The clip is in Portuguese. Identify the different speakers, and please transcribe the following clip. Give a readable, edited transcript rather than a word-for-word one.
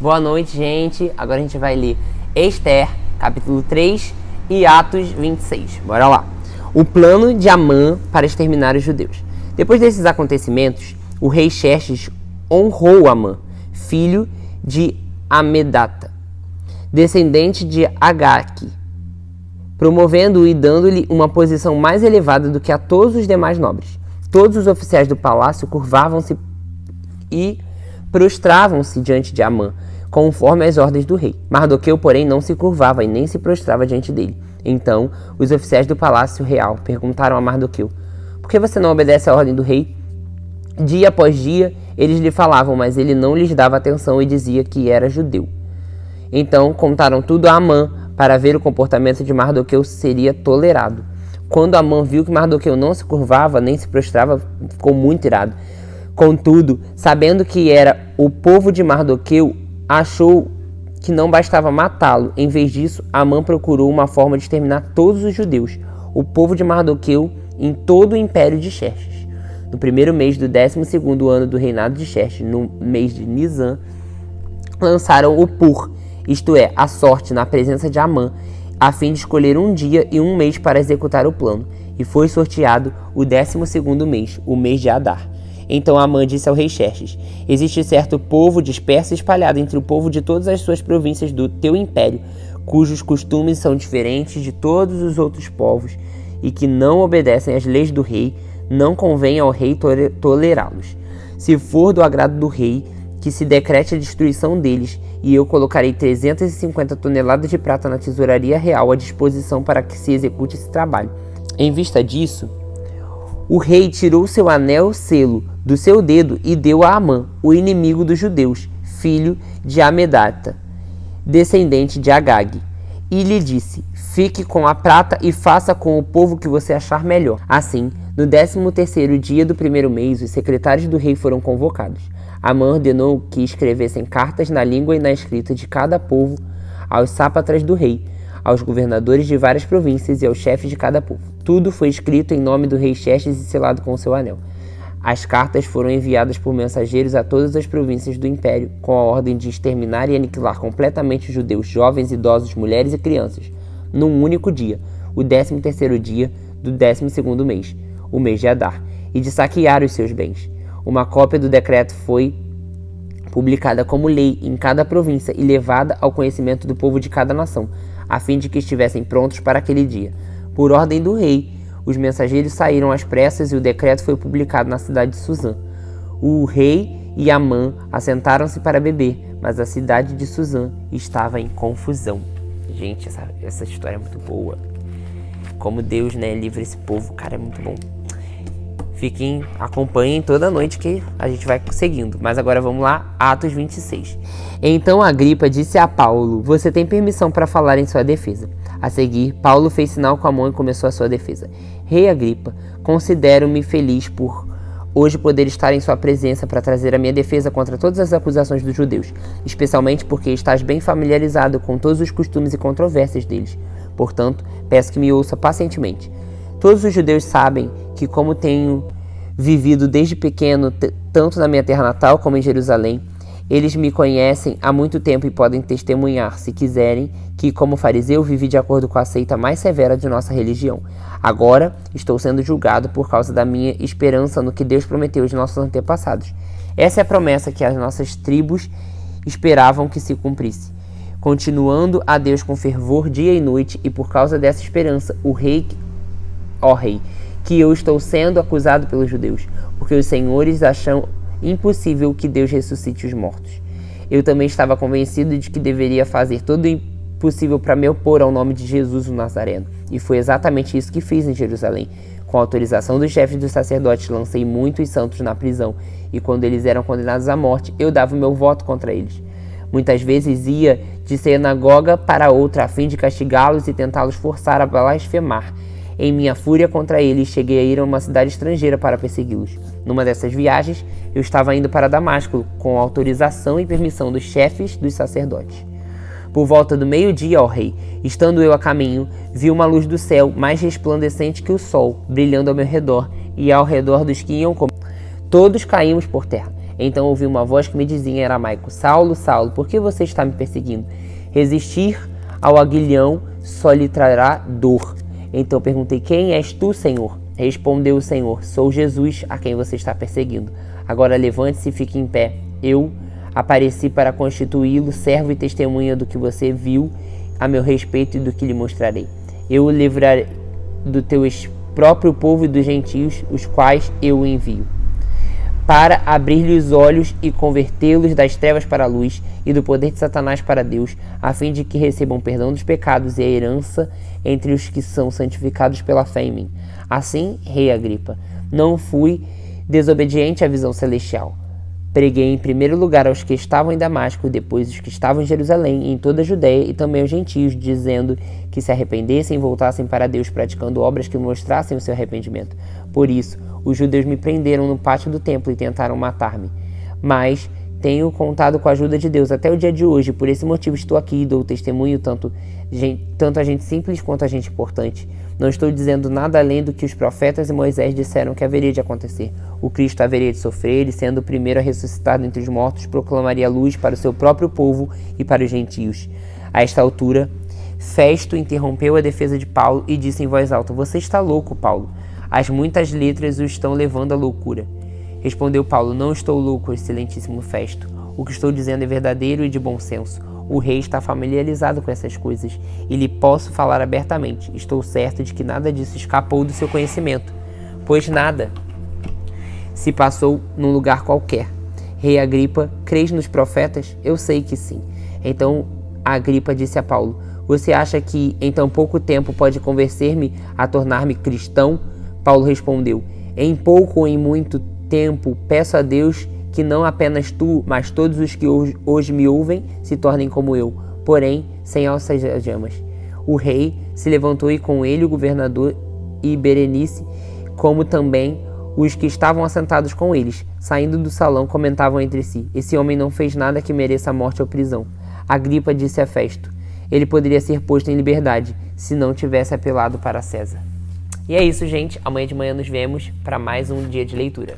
Speaker 1: Boa noite, gente. Agora a gente vai ler Esther, capítulo 3 e Atos 26. Bora lá. O plano de Amã para exterminar os judeus. Depois desses acontecimentos, o rei Xerxes honrou Amã, filho de Amedata, descendente de Agaque, promovendo-o e dando-lhe uma posição mais elevada do que a todos os demais nobres. Todos os oficiais do palácio curvavam-se e prostravam-se diante de Amã, conforme as ordens do rei. Mardoqueu, porém, não se curvava e nem se prostrava diante dele. Então, os oficiais do palácio real perguntaram a Mardoqueu: por que você não obedece à ordem do rei? Dia após dia, eles lhe falavam, mas ele não lhes dava atenção e dizia que era judeu. Então, contaram tudo a Amã para ver o comportamento de Mardoqueu seria tolerado. Quando Amã viu que Mardoqueu não se curvava nem se prostrava, ficou muito irado. Contudo, sabendo que era o povo de Mardoqueu, achou que não bastava matá-lo. Em vez disso, Amã procurou uma forma de exterminar todos os judeus, o povo de Mardoqueu, em todo o império de Xerxes. No primeiro mês do 12º ano do reinado de Xerxes, no mês de Nisan, lançaram o pur, isto é, a sorte, na presença de Amã, a fim de escolher um dia e um mês para executar o plano. E foi sorteado o 12º mês, o mês de Adar. Então Amã disse ao rei Xerxes: existe certo povo disperso e espalhado entre o povo de todas as suas províncias do teu império, cujos costumes são diferentes de todos os outros povos e que não obedecem às leis do rei. Não convém ao rei tolerá-los. Se for do agrado do rei, que se decrete a destruição deles, e eu colocarei 350 toneladas de prata na tesouraria real à disposição para que se execute esse trabalho. Em vista disso, o rei tirou seu anel-selo do seu dedo e deu a Amã, o inimigo dos judeus, filho de Amedata, descendente de Agag, e lhe disse: fique com a prata e faça com o povo que você achar melhor. Assim, no 13º dia do primeiro mês, os secretários do rei foram convocados. Amã ordenou que escrevessem cartas na língua e na escrita de cada povo aos sátrapas do rei, aos governadores de várias províncias e aos chefes de cada povo. Tudo foi escrito em nome do rei Xerxes e selado com seu anel. As cartas foram enviadas por mensageiros a todas as províncias do império, com a ordem de exterminar e aniquilar completamente os judeus, jovens, idosos, mulheres e crianças, num único dia, o 13º dia do 12º mês, o mês de Adar, e de saquear os seus bens. Uma cópia do decreto foi publicada como lei em cada província e levada ao conhecimento do povo de cada nação, a fim de que estivessem prontos para aquele dia. Por ordem do rei, os mensageiros saíram às pressas e o decreto foi publicado na cidade de Suzã. O rei e Amã assentaram-se para beber, mas a cidade de Suzã estava em confusão. Gente, essa história é muito boa. Como Deus, livra esse povo, cara, é muito bom. Acompanhem toda noite que a gente vai seguindo. Mas agora vamos lá, Atos 26. Então Agripa disse a Paulo: você tem permissão para falar em sua defesa. A seguir, Paulo fez sinal com a mão e começou a sua defesa. Rei Agripa, considero-me feliz por hoje poder estar em sua presença para trazer a minha defesa contra todas as acusações dos judeus, especialmente porque estás bem familiarizado com todos os costumes e controvérsias deles. Portanto, peço que me ouça pacientemente. Todos os judeus sabem que, como tenho vivido desde pequeno, tanto na minha terra natal como em Jerusalém, eles me conhecem há muito tempo e podem testemunhar, se quiserem, que, como fariseu, vivi de acordo com a seita mais severa de nossa religião. Agora estou sendo julgado por causa da minha esperança no que Deus prometeu aos nossos antepassados. Essa é a promessa que as nossas tribos esperavam que se cumprisse. Continuando a Deus com fervor dia e noite, e por causa dessa esperança, ó rei, que eu estou sendo acusado pelos judeus, porque os senhores acham impossível que Deus ressuscite os mortos. Eu também estava convencido de que deveria fazer todo o impossível para me opor ao nome de Jesus o Nazareno, e foi exatamente isso que fiz em Jerusalém. Com a autorização dos chefes dos sacerdotes, lancei muitos santos na prisão, e quando eles eram condenados à morte, eu dava o meu voto contra eles. Muitas vezes ia de sinagoga para outra a fim de castigá-los e tentá-los forçar a blasfemar. Em minha fúria contra eles, cheguei a ir a uma cidade estrangeira para persegui-los. Numa dessas viagens, eu estava indo para Damasco, com autorização e permissão dos chefes dos sacerdotes. Por volta do meio-dia, ó rei, estando eu a caminho, vi uma luz do céu mais resplandecente que o sol, brilhando ao meu redor e ao redor dos que iam comigo. Todos caímos por terra. Então ouvi uma voz que me dizia em aramaico: Saulo, Saulo, por que você está me perseguindo? Resistir ao aguilhão só lhe trará dor. Então perguntei: quem és tu, Senhor? Respondeu o Senhor: sou Jesus, a quem você está perseguindo. Agora levante-se e fique em pé. Eu apareci para constituí-lo servo e testemunha do que você viu a meu respeito e do que lhe mostrarei. Eu o livrarei do teu próprio povo e dos gentios, os quais eu envio, para abrir-lhe os olhos e convertê-los das trevas para a luz e do poder de Satanás para Deus, a fim de que recebam perdão dos pecados e a herança entre os que são santificados pela fé em mim. Assim, rei Agripa, não fui desobediente à visão celestial. Preguei em primeiro lugar aos que estavam em Damasco, depois os que estavam em Jerusalém e em toda a Judéia e também aos gentios, dizendo que se arrependessem e voltassem para Deus, praticando obras que mostrassem o seu arrependimento. Por isso, os judeus me prenderam no pátio do templo e tentaram matar-me. Mas tenho contado com a ajuda de Deus até o dia de hoje. Por esse motivo estou aqui e dou testemunho tanto a gente simples quanto a gente importante. Não estou dizendo nada além do que os profetas e Moisés disseram que haveria de acontecer. O Cristo haveria de sofrer e, sendo o primeiro a ressuscitar dentre os mortos, proclamaria a luz para o seu próprio povo e para os gentios. A esta altura, Festo interrompeu a defesa de Paulo e disse em voz alta: você está louco, Paulo. As muitas letras o estão levando à loucura. Respondeu Paulo: não estou louco, excelentíssimo Festo. O que estou dizendo é verdadeiro e de bom senso. O rei está familiarizado com essas coisas e lhe posso falar abertamente. Estou certo de que nada disso escapou do seu conhecimento, pois nada se passou num lugar qualquer. Rei Agripa, crês nos profetas? Eu sei que sim. Então Agripa disse a Paulo: você acha que em tão pouco tempo pode convencer-me a tornar-me cristão? Paulo respondeu: em pouco ou em muito tempo peço a Deus que não apenas tu, mas todos os que hoje me ouvem se tornem como eu, porém sem algemas. O rei se levantou e com ele o governador e Berenice, como também os que estavam assentados com eles, saindo do salão, comentavam entre si: esse homem não fez nada que mereça a morte ou prisão. Agripa disse a Festo: ele poderia ser posto em liberdade se não tivesse apelado para César. E é isso, gente. Amanhã de manhã nos vemos para mais um dia de leitura.